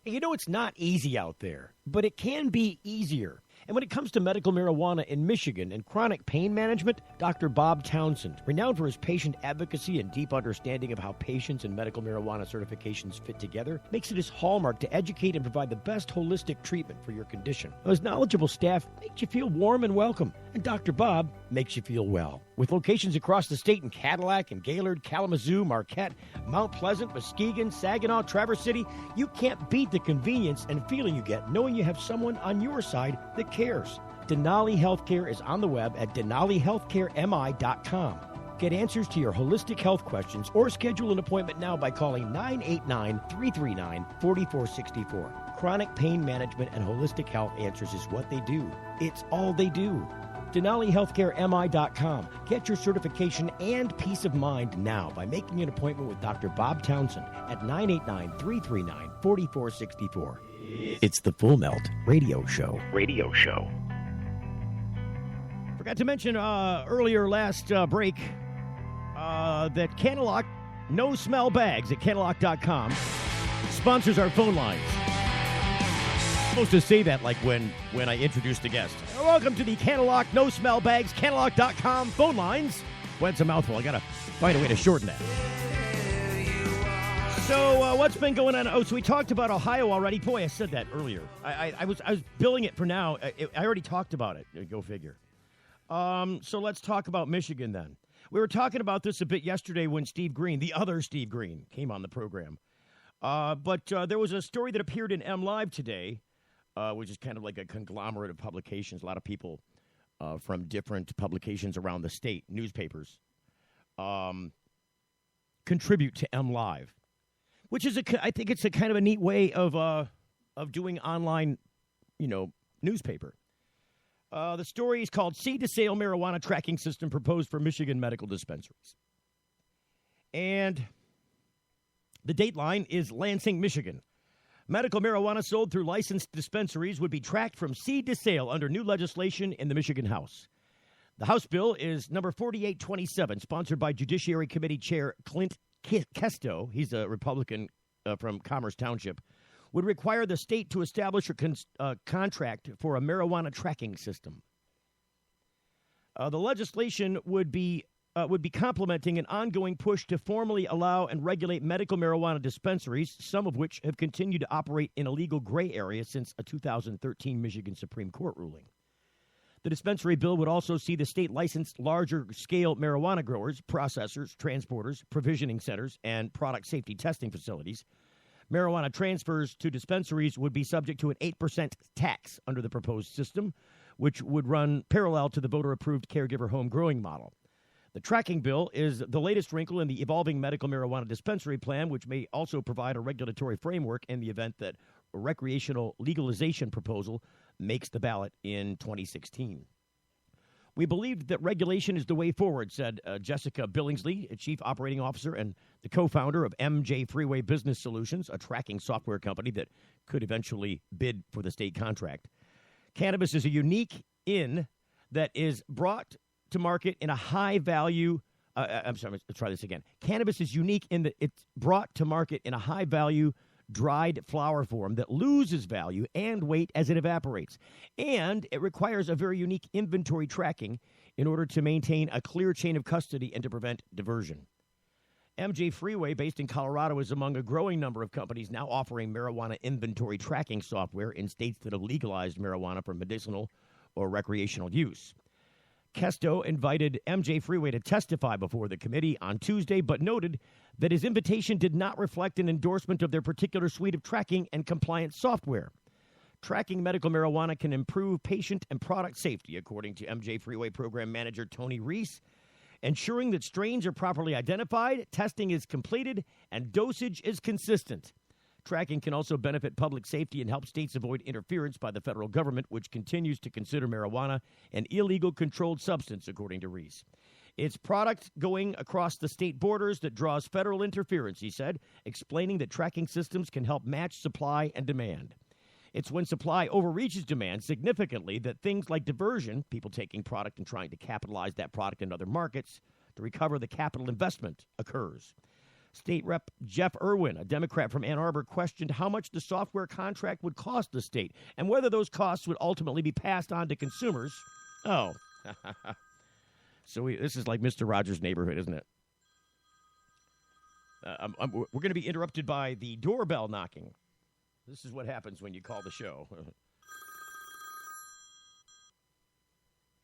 You know, it's not easy out there, but it can be easier. And when it comes to medical marijuana in Michigan and chronic pain management, Dr. Bob Townsend, renowned for his patient advocacy and deep understanding of how patients and medical marijuana certifications fit together, makes it his hallmark to educate and provide the best holistic treatment for your condition. His knowledgeable staff makes you feel warm and welcome, and Dr. Bob makes you feel well. With locations across the state in Cadillac and Gaylord, Kalamazoo, Marquette, Mount Pleasant, Muskegon, Saginaw, Traverse City, you can't beat the convenience and feeling you get knowing you have someone on your side that cares. Denali Healthcare is on the web at denalihealthcaremi.com. Get answers to your holistic health questions or schedule an appointment now by calling 989-339-4464. Chronic pain management and holistic health answers is what they do. It's all they do. DenaliHealthcareMI.com. Get your certification and peace of mind now by making an appointment with Dr. Bob Townsend at 989-339-4464. It's the Full Melt Radio Show. Forgot to mention earlier last break that Cadillac No Smell Bags at Cadillac.com sponsors our phone lines. I'm supposed to say that like when I introduced the guest. Welcome to the Cadillac No Smell Bags, Cadillac.com phone lines. Well, it's a mouthful. I got to find a way to shorten that. So what's been going on? Oh, so we talked about Ohio already. Boy, I said that earlier. I was billing it for now. I already talked about it. Go figure. So let's talk about Michigan then. We were talking about this a bit yesterday when Steve Green, the other Steve Green, came on the program. But there was a story that appeared in MLive today, which is kind of like a conglomerate of publications. A lot of people from different publications around the state, newspapers, contribute to MLive, which is I think it's a kind of a neat way of doing online, newspaper. The story is called Seed to Sale Marijuana Tracking System Proposed for Michigan Medical Dispensaries. And the dateline is Lansing, Michigan. Medical marijuana sold through licensed dispensaries would be tracked from seed to sale under new legislation in the Michigan House. The House bill is number 4827, sponsored by Judiciary Committee Chair Clint Kesto. He's a Republican from Commerce Township. Would require the state to establish a contract for a marijuana tracking system. The legislation would be complementing an ongoing push to formally allow and regulate medical marijuana dispensaries, some of which have continued to operate in a legal gray area since a 2013 Michigan Supreme Court ruling. The dispensary bill would also see the state license larger-scale marijuana growers, processors, transporters, provisioning centers, and product safety testing facilities. Marijuana transfers to dispensaries would be subject to an 8% tax under the proposed system, which would run parallel to the voter-approved caregiver home growing model. The tracking bill is the latest wrinkle in the evolving medical marijuana dispensary plan, which may also provide a regulatory framework in the event that a recreational legalization proposal makes the ballot in 2016. We believe that regulation is the way forward, said Jessica Billingsley, a chief operating officer and the co-founder of MJ Freeway Business Solutions, a tracking software company that could eventually bid for the state contract. Cannabis is a unique in that is brought to market in a high-value let's try this again. Cannabis is unique in that it's brought to market in a high-value dried flower form that loses value and weight as it evaporates. And it requires a very unique inventory tracking in order to maintain a clear chain of custody and to prevent diversion. MJ Freeway, based in Colorado, is among a growing number of companies now offering marijuana inventory tracking software in states that have legalized marijuana for medicinal or recreational use. Kesto invited MJ Freeway to testify before the committee on Tuesday, but noted that his invitation did not reflect an endorsement of their particular suite of tracking and compliance software. Tracking medical marijuana can improve patient and product safety, according to MJ Freeway Program Manager Tony Reese, ensuring that strains are properly identified, testing is completed, and dosage is consistent. Tracking can also benefit public safety and help states avoid interference by the federal government, which continues to consider marijuana an illegal controlled substance, according to Reese. It's product going across the state borders that draws federal interference, he said, explaining that tracking systems can help match supply and demand. It's when supply overreaches demand significantly that things like diversion, people taking product and trying to capitalize that product in other markets to recover the capital investment, occurs. State Rep Jeff Irwin, a Democrat from Ann Arbor, questioned how much the software contract would cost the state and whether those costs would ultimately be passed on to consumers. Oh. So this is like Mr. Rogers' Neighborhood, isn't it? We're going to be interrupted by the doorbell knocking. This is what happens when you call the show.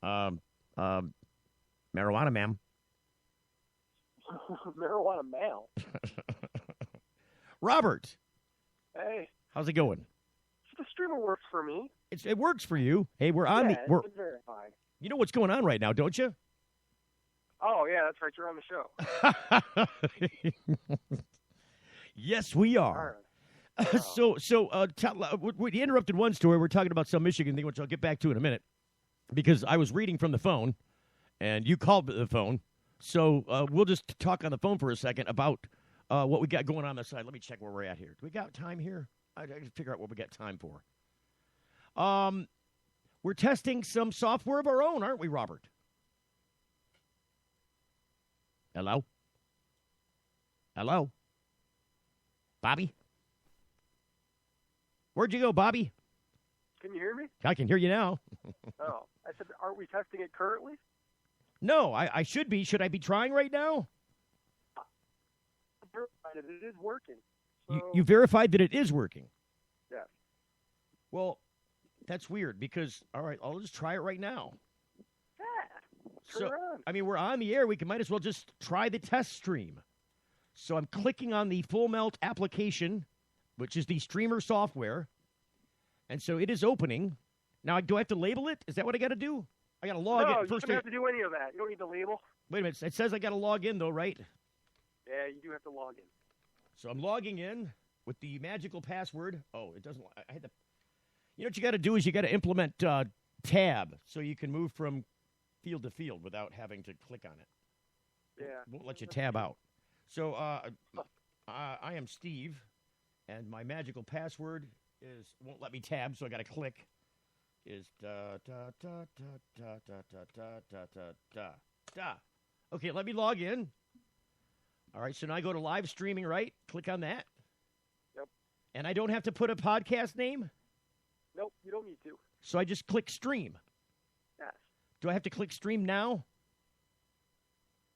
Marijuana, ma'am. Marijuana mail. Robert. Hey. How's it going? The streamer works for me. It works for you. Hey, we're on we're it's verified. You know what's going on right now, don't you? Oh, yeah, that's right. You're on the show. Yes, we are. We interrupted one story. We're talking about some Michigan thing, which I'll get back to in a minute, because I was reading from the phone, and you called the phone. So we'll just talk on the phone for a second about what we got going on the side. Let me check where we're at here. Do we got time here? I can figure out what we got time for. We're testing some software of our own, aren't we, Robert? Hello? Hello? Bobby? Where'd you go, Bobby? Can you hear me? I can hear you now. Oh, I said, aren't we testing it currently? No, I should be. Should I be trying right now? Verified it is working. You verified that it is working? Yeah. Well, that's weird because, all right, I'll just try it right now. Turn around. I mean, we're on the air. We might as well just try the test stream. So I'm clicking on the Full Melt application, which is the streamer software. And so it is opening. Now, do I have to label it? Is that what I got to do? I got to log in. No, you don't have to do any of that. You don't need to label. Wait a minute. It says I got to log in, though, right? Yeah, you do have to log in. So I'm logging in with the magical password. Oh, it doesn't. I had to. You know what you got to do is you got to implement tab so you can move from field to field without having to click on it. Yeah. Won't let you tab out. So I am Steve, and my magical password won't let me tab, so I got to click. Is da da da da da da da da da da da. Okay, let me log in. All right, so now I go to live streaming, right? Click on that. Yep. And I don't have to put a podcast name? Nope, you don't need to. So I just click stream. Yes. Do I have to click stream now?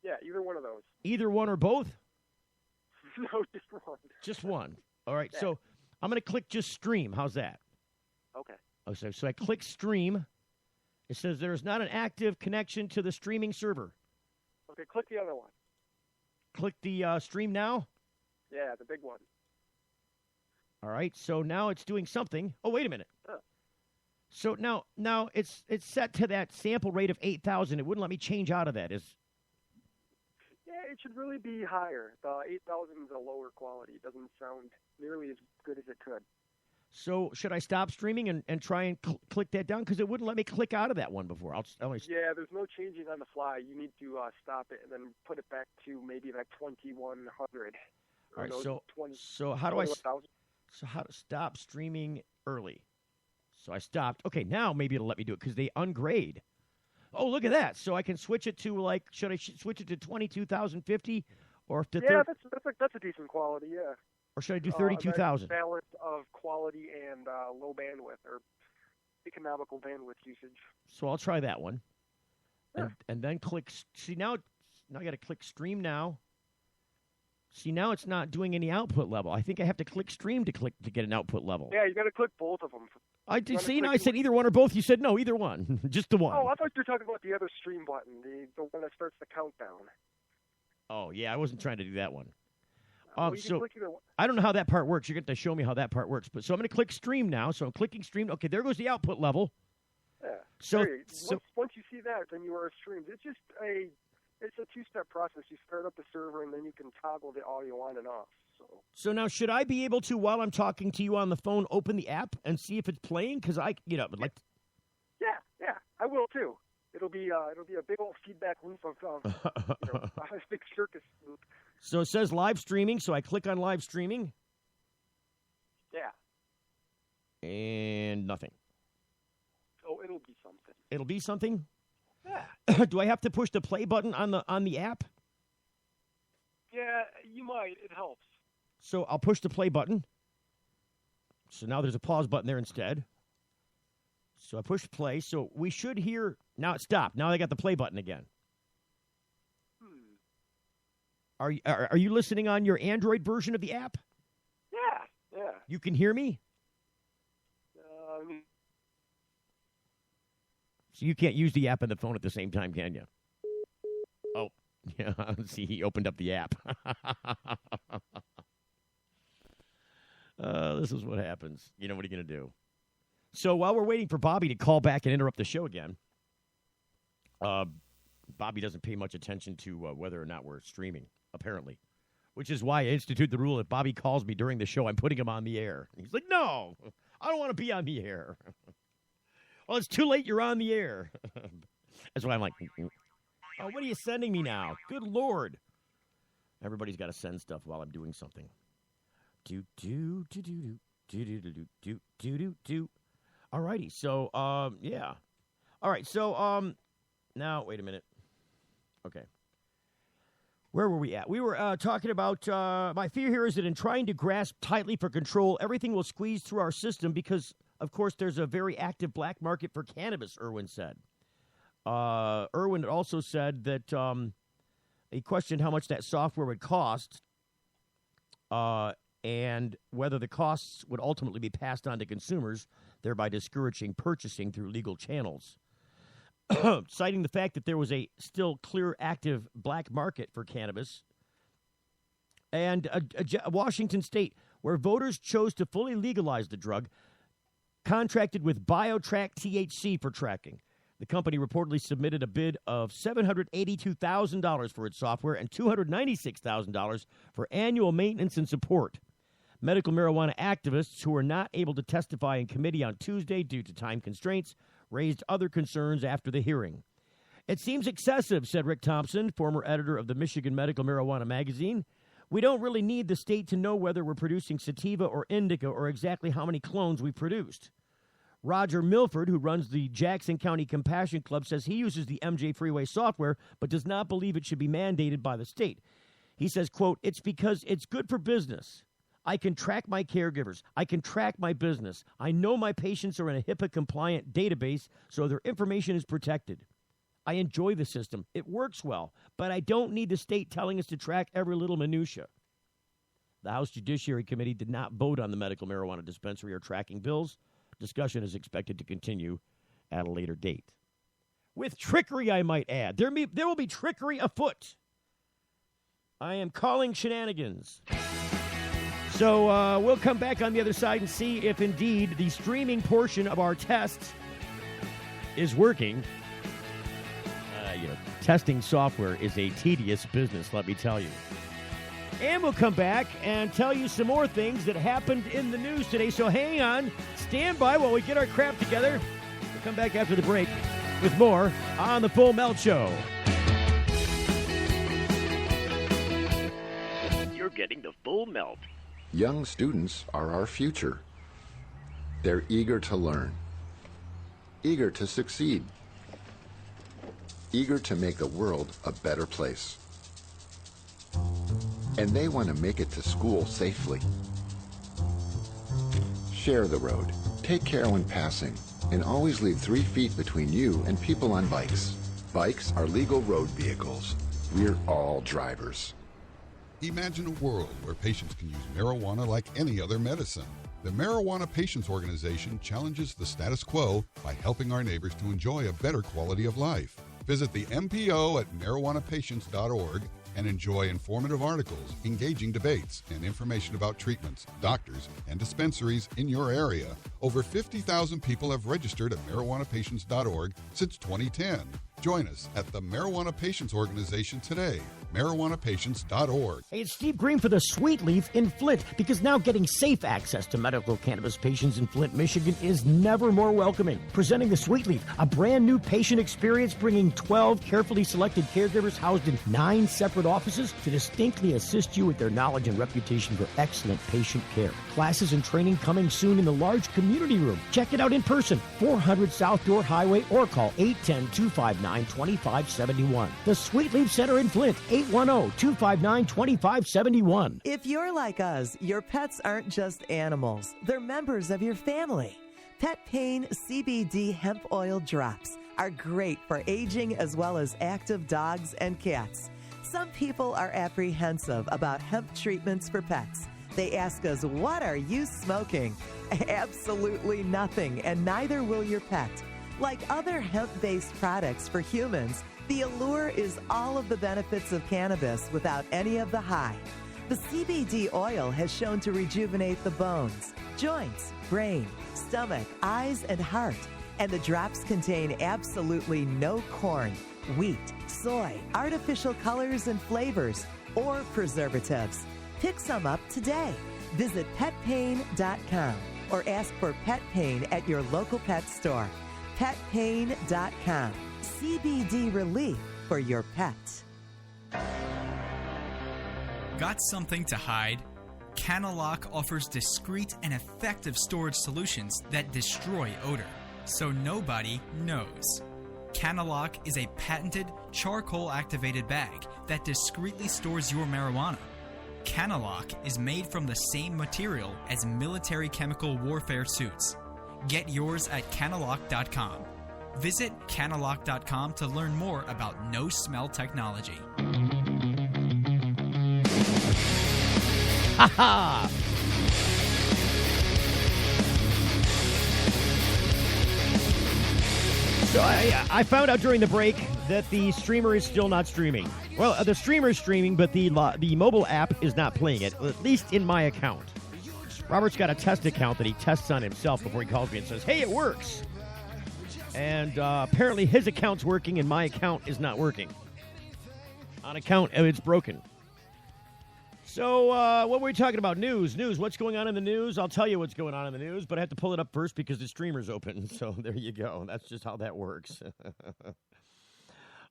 Yeah, either one of those. Either one or both? No, just one. Just one. All right, Yeah. so I'm going to click just stream. How's that? Okay. Oh, so I click stream. It says there is not an active connection to the streaming server. Okay, click the other one. Click the stream now. Yeah, the big one. All right, so now it's doing something. Oh, wait a minute. So now it's set to that sample rate of 8,000. It wouldn't let me change out of that. Yeah, it should really be higher. The 8,000 is a lower quality. It doesn't sound nearly as good as it could. So should I stop streaming and try and click that down? Because it wouldn't let me click out of that one before. Yeah, there's no changing on the fly. You need to stop it and then put it back to maybe like 2,100. All right, so how do how to stop streaming early? So I stopped. Okay, now maybe it'll let me do it because they ungrade. Oh, look at that. So I can switch it to should I switch it to 22,050 or to that's a decent quality, yeah. Or should I do 32,000? Balance of quality and low bandwidth or economical bandwidth usage. So I'll try that one. Yeah. And then click. See, now I got to click stream now. See, now it's not doing any output level. I think I have to click stream to get an output level. Yeah, you got to click both of them. I did see. Now I said either one or both. You said no, either one, just the one. Oh, I thought you were talking about the other stream button, the one that starts the countdown. Oh yeah, I wasn't trying to do that one. So I don't know how that part works. You're going to show me how that part works. But so I'm going to click stream now. So I'm clicking stream. Okay, there goes the output level. Yeah. So once you see that, then you are streamed. It's just it's a two-step process. You start up the server, and then you can toggle the audio on and off. So now, should I be able to, while I'm talking to you on the phone, open the app and see if it's playing? Because I would like. Yeah, I will too. It'll be a big old feedback loop of a big circus loop. So it says live streaming. So I click on live streaming. Yeah. And nothing. Oh, it'll be something. It'll be something. Yeah. Do I have to push the play button on the app? Yeah, you might. It helps. So I'll push the play button. So now there's a pause button there instead. So I push play. So we should hear. Now it stopped. Now I got the play button again. Are you listening on your Android version of the app? Yeah. You can hear me? So you can't use the app and the phone at the same time, can you? Oh, yeah. See, he opened up the app. This is what happens. You know, what are you going to do? So while we're waiting for Bobby to call back and interrupt the show again, Bobby doesn't pay much attention to whether or not we're streaming, apparently, which is why I institute the rule if Bobby calls me during the show, I'm putting him on the air. He's like, no, I don't want to be on the air. Well, it's too late. You're on the air. That's why I'm like, oh, what are you sending me now? Good Lord. Everybody's got to send stuff while I'm doing something. Do. All righty. So, yeah. All right. So, now, wait a minute. Okay. Where were we at? We were talking about my fear here is that in trying to grasp tightly for control, everything will squeeze through our system because, of course, there's a very active black market for cannabis, Irwin said. Irwin also said that he questioned how much that software would cost and whether the costs would ultimately be passed on to consumers, thereby discouraging purchasing through legal channels. Citing the fact that there was a still clear active black market for cannabis. And Washington State, where voters chose to fully legalize the drug, contracted with BioTrack THC for tracking. The company reportedly submitted a bid of $782,000 for its software and $296,000 for annual maintenance and support. Medical marijuana activists who were not able to testify in committee on Tuesday due to time constraints raised other concerns after the hearing. It seems excessive, said Rick Thompson, former editor of the Michigan Medical Marijuana magazine. We don't really need the state to know whether we're producing sativa or indica or exactly how many clones we produced. Roger Milford, who runs the Jackson County Compassion Club, says he uses the MJ Freeway software but does not believe it should be mandated by the state. He says, quote, it's because it's good for business. I can track my caregivers. I can track my business. I know my patients are in a HIPAA-compliant database, so their information is protected. I enjoy the system. It works well, but I don't need the state telling us to track every little minutia. The House Judiciary Committee did not vote on the medical marijuana dispensary or tracking bills. Discussion is expected to continue at a later date. With trickery, I might add. There will be trickery afoot. I am calling shenanigans. So we'll come back on the other side and see if indeed the streaming portion of our test is working. Testing software is a tedious business, let me tell you. And we'll come back and tell you some more things that happened in the news today. So hang on, stand by while we get our crap together. We'll come back after the break with more on The Full Melt Show. You're getting The Full Melt. Young students are our future. They're eager to learn, eager to succeed, eager to make the world a better place. And they want to make it to school safely. Share the road, take care when passing, and always leave 3 feet between you and people on bikes. Bikes are legal road vehicles. We're all drivers. Imagine a world where patients can use marijuana like any other medicine. The Marijuana Patients Organization challenges the status quo by helping our neighbors to enjoy a better quality of life. Visit the MPO at marijuanapatients.org and enjoy informative articles, engaging debates, and information about treatments, doctors, and dispensaries in your area. Over 50,000 people have registered at marijuanapatients.org since 2010. Join us at the Marijuana Patients Organization today. marijuanapatients.org. Hey, it's Steve Green for the Sweet Leaf in Flint, because now getting safe access to medical cannabis patients in Flint, Michigan is never more welcoming. Presenting the Sweet Leaf, a brand new patient experience bringing 12 carefully selected caregivers housed in 9 separate offices to distinctly assist you with their knowledge and reputation for excellent patient care. Classes and training coming soon in the large community room. Check it out in person, 400 South Door Highway, or call 810-259 259-2571. The Sweet Leaf Center in Flint, 810-259-2571. If you're like us, your pets aren't just animals. They're members of your family. Pet Pain CBD hemp oil drops are great for aging as well as active dogs and cats. Some people are apprehensive about hemp treatments for pets. They ask us, what are you smoking? Absolutely nothing, and neither will your pet. Like other hemp-based products for humans, the allure is all of the benefits of cannabis without any of the high. The CBD oil has shown to rejuvenate the bones, joints, brain, stomach, eyes, and heart. And the drops contain absolutely no corn, wheat, soy, artificial colors and flavors, or preservatives. Pick some up today. Visit petpain.com or ask for Pet Pain at your local pet store. Petpain.com. CBD relief for your pet. Got something to hide? Canalock offers discreet and effective storage solutions that destroy odor, so nobody knows. Canalock is a patented charcoal-activated bag that discreetly stores your marijuana. Canalock is made from the same material as military chemical warfare suits. Get yours at canalock.com. Visit canalock.com to learn more about no-smell technology. Ha ha! So I found out during the break that the streamer is still not streaming. Well, the streamer is streaming, but the mobile app is not playing it, at least in my account. Robert's got a test account that he tests on himself before he calls me and says, hey, it works. And apparently his account's working and my account is not working. On account, it's broken. So what were we talking about? News. What's going on in the news? I'll tell you what's going on in the news, but I have to pull it up first because the streamer's open. So there you go. That's just how that works.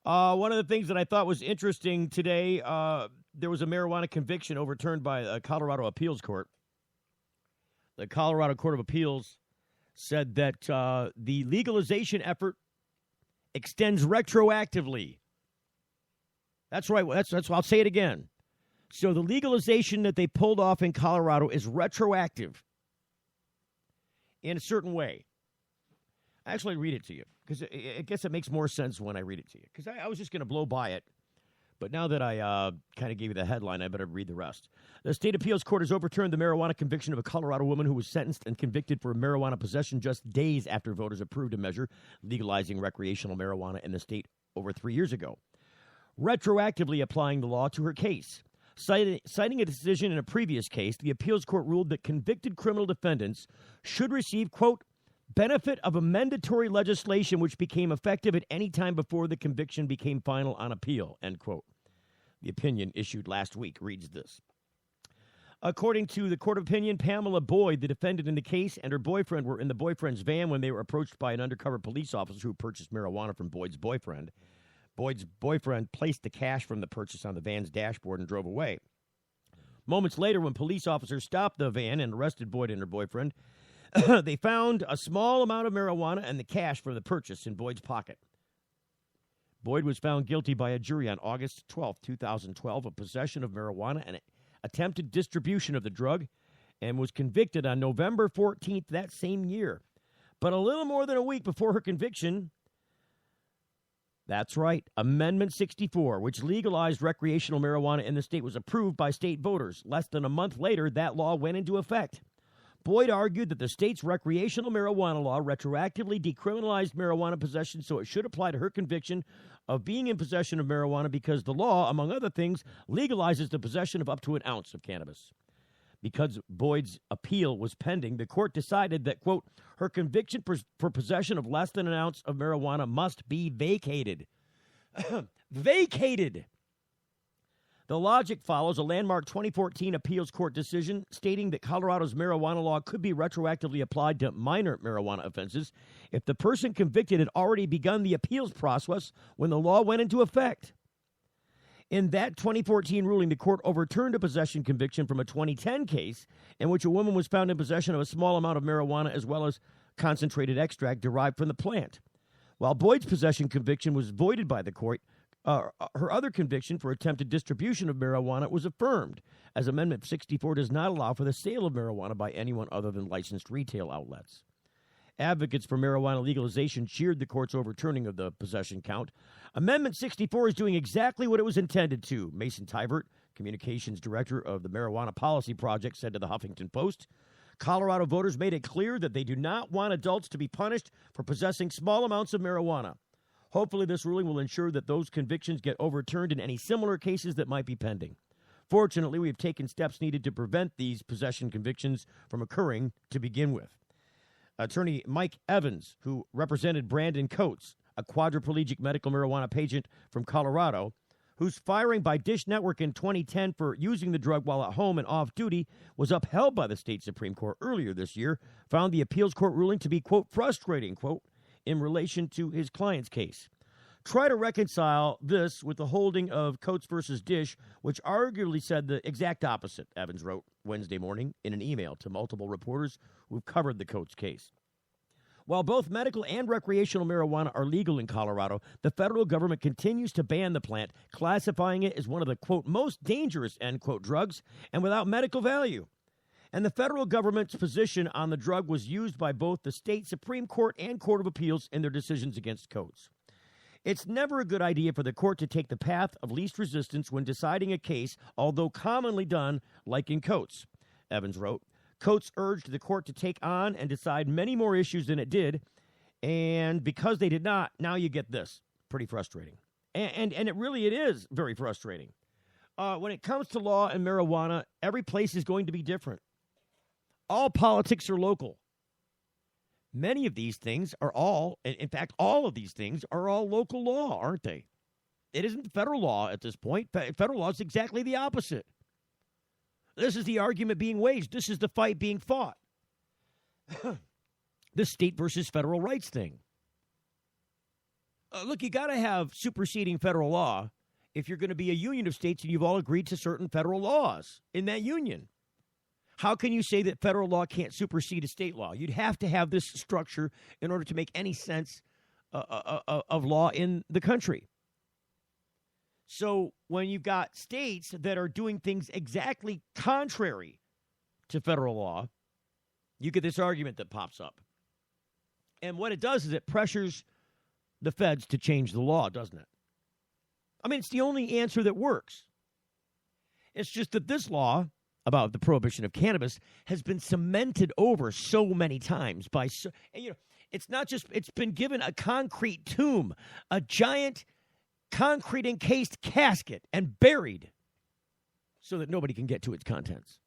One of the things that I thought was interesting today, there was a marijuana conviction overturned by a Colorado appeals court. The Colorado Court of Appeals said that the legalization effort extends retroactively. That's right. That's I'll say it again. So the legalization that they pulled off in Colorado is retroactive in a certain way. I actually read it to you because I guess it makes more sense when I read it to you because I was just going to blow by it. But now that I kind of gave you the headline, I better read the rest. The state appeals court has overturned the marijuana conviction of a Colorado woman who was sentenced and convicted for marijuana possession just days after voters approved a measure legalizing recreational marijuana in the state over 3 years ago, retroactively applying the law to her case. Citing a decision in a previous case, the appeals court ruled that convicted criminal defendants should receive, quote, benefit of a mandatory legislation which became effective at any time before the conviction became final on appeal, end quote. The opinion issued last week reads this. According to the court of opinion, Pamela Boyd, the defendant in the case, and her boyfriend were in the boyfriend's van when they were approached by an undercover police officer who purchased marijuana from Boyd's boyfriend. Boyd's boyfriend placed the cash from the purchase on the van's dashboard and drove away. Moments later, when police officers stopped the van and arrested Boyd and her boyfriend, they found a small amount of marijuana and the cash from the purchase in Boyd's pocket. Boyd was found guilty by a jury on August 12, 2012, of possession of marijuana and attempted distribution of the drug, and was convicted on November 14th that same year. But a little more than a week before her conviction, that's right, Amendment 64, which legalized recreational marijuana in the state, was approved by state voters. Less than a month later, that law went into effect. Boyd argued that the state's recreational marijuana law retroactively decriminalized marijuana possession, so it should apply to her conviction of being in possession of marijuana because the law, among other things, legalizes the possession of up to an ounce of cannabis. Because Boyd's appeal was pending, the court decided that, quote, her conviction for possession of less than an ounce of marijuana must be vacated. Vacated! The logic follows a landmark 2014 appeals court decision stating that Colorado's marijuana law could be retroactively applied to minor marijuana offenses if the person convicted had already begun the appeals process when the law went into effect. In that 2014 ruling, the court overturned a possession conviction from a 2010 case in which a woman was found in possession of a small amount of marijuana as well as concentrated extract derived from the plant. While Boyd's possession conviction was voided by the court, her other conviction for attempted distribution of marijuana was affirmed, as Amendment 64 does not allow for the sale of marijuana by anyone other than licensed retail outlets. Advocates for marijuana legalization cheered the court's overturning of the possession count. Amendment 64 is doing exactly what it was intended to, Mason Tivert, communications director of the Marijuana Policy Project, said to the Huffington Post. Colorado voters made it clear that they do not want adults to be punished for possessing small amounts of marijuana. Hopefully, this ruling will ensure that those convictions get overturned in any similar cases that might be pending. Fortunately, we have taken steps needed to prevent these possession convictions from occurring to begin with. Attorney Mike Evans, who represented Brandon Coates, a quadriplegic medical marijuana patient from Colorado, whose firing by Dish Network in 2010 for using the drug while at home and off-duty was upheld by the state Supreme Court earlier this year, found the appeals court ruling to be, quote, frustrating, quote, in relation to his client's case. Try to reconcile this with the holding of Coates versus Dish, which arguably said the exact opposite, Evans wrote Wednesday morning in an email to multiple reporters who've covered the Coates case. While both medical and recreational marijuana are legal in Colorado, the federal government continues to ban the plant, classifying it as one of the, quote, most dangerous, end quote, drugs and without medical value. And the federal government's position on the drug was used by both the state Supreme Court and Court of Appeals in their decisions against Coates. It's never a good idea for the court to take the path of least resistance when deciding a case, although commonly done like in Coates, Evans wrote. Coates urged the court to take on and decide many more issues than it did, and because they did not, now you get this. Pretty frustrating. And it is very frustrating. When it comes to law and marijuana, every place is going to be different. All politics are local. Many of these things are all, in fact, all of these things are all local law, aren't they? It isn't federal law at this point. Federal law is exactly the opposite. This is the argument being waged. This is the fight being fought. The state versus federal rights thing. Look, you got to have superseding federal law if you're going to be a union of states and you've all agreed to certain federal laws in that union. How can you say that federal law can't supersede a state law? You'd have to have this structure in order to make any sense of law in the country. So when you've got states that are doing things exactly contrary to federal law, you get this argument that pops up. And what it does is it pressures the feds to change the law, doesn't it? I mean, it's the only answer that works. It's just that this law about the prohibition of cannabis has been cemented over so many times by, it's not just, it's been given a concrete tomb, a giant concrete encased casket and buried so that nobody can get to its contents.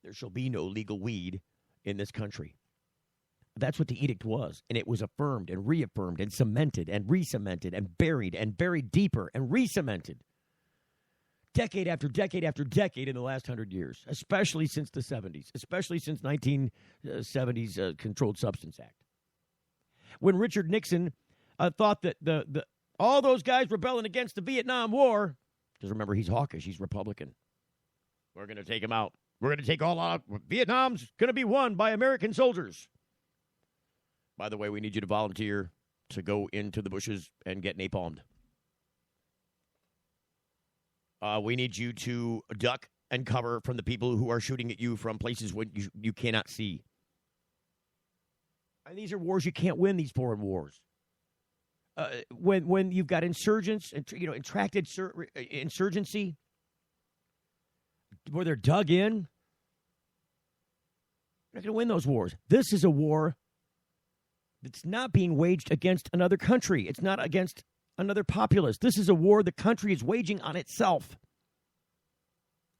There shall be no legal weed in this country. That's what the edict was, and it was affirmed and reaffirmed and cemented and re-cemented and buried deeper and re-cemented. Decade after decade after decade in the last 100 years, especially since the 70s, especially since 1970s Controlled Substance Act. When Richard Nixon thought that all those guys rebelling against the Vietnam War, because remember, he's hawkish, he's Republican. We're going to take him out. We're going to take all out. Vietnam's going to be won by American soldiers. By the way, we need you to volunteer to go into the bushes and get napalmed. We need you to duck and cover from the people who are shooting at you from places where you cannot see. And these are wars you can't win, these foreign wars. When you've got insurgents, intracted insurgency, where they're dug in, you're not going to win those wars. This is a war that's not being waged against another country. It's not against another populace. This is a war the country is waging on itself.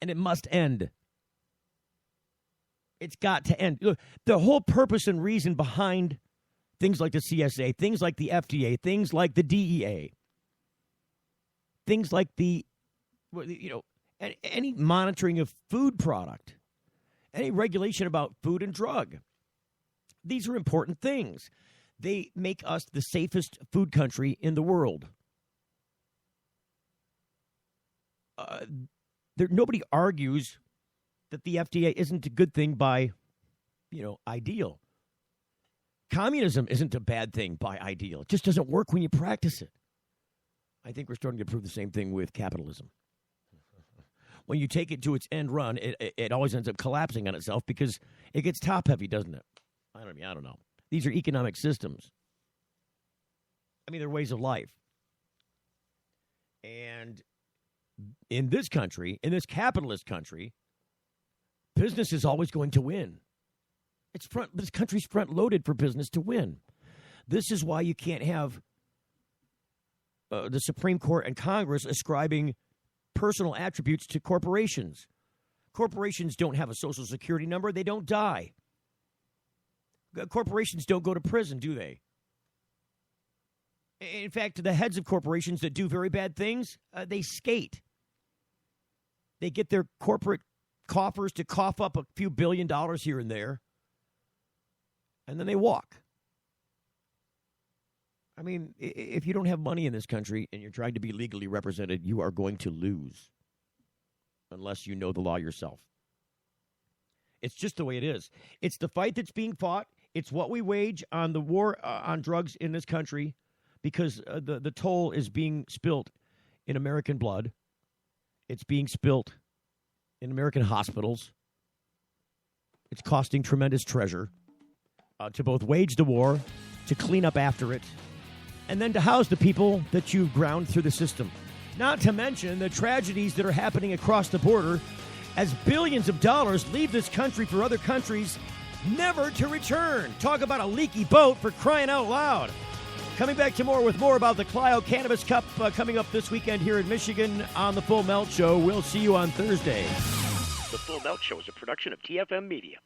And it must end. It's got to end. Look, the whole purpose and reason behind things like the CSA, things like the FDA, things like the DEA, things like any monitoring of food product, any regulation about food and drug. These are important things. They make us the safest food country in the world. Nobody argues that the FDA isn't a good thing by, ideal. Communism isn't a bad thing by ideal. It just doesn't work when you practice it. I think we're starting to prove the same thing with capitalism. When you take it to its end run, it always ends up collapsing on itself because it gets top-heavy, doesn't it? I don't know. These are economic systems. I mean, they're ways of life. And in this country, in this capitalist country, business is always going to win. This country's front-loaded for business to win. This is why you can't have the Supreme Court and Congress ascribing personal attributes to corporations. Corporations don't have a Social Security number. They don't die. Corporations don't go to prison, do they? In fact, the heads of corporations that do very bad things, they skate. They get their corporate coffers to cough up a few $1 billion here and there, and then they walk. I mean, if you don't have money in this country and you're trying to be legally represented, you are going to lose unless you know the law yourself. It's just the way it is. It's the fight that's being fought. It's what we wage on the war on drugs in this country because the toll is being spilt in American blood. It's being spilt in American hospitals. It's costing tremendous treasure to both wage the war, to clean up after it, and then to house the people that you've ground through the system. Not to mention the tragedies that are happening across the border as billions of dollars leave this country for other countries never to return. Talk about a leaky boat, for crying out loud. Coming back to more with more about the Clio Cannabis Cup coming up this weekend here in Michigan on The Full Melt Show. We'll see you on Thursday. The Full Melt Show is a production of TFM Media.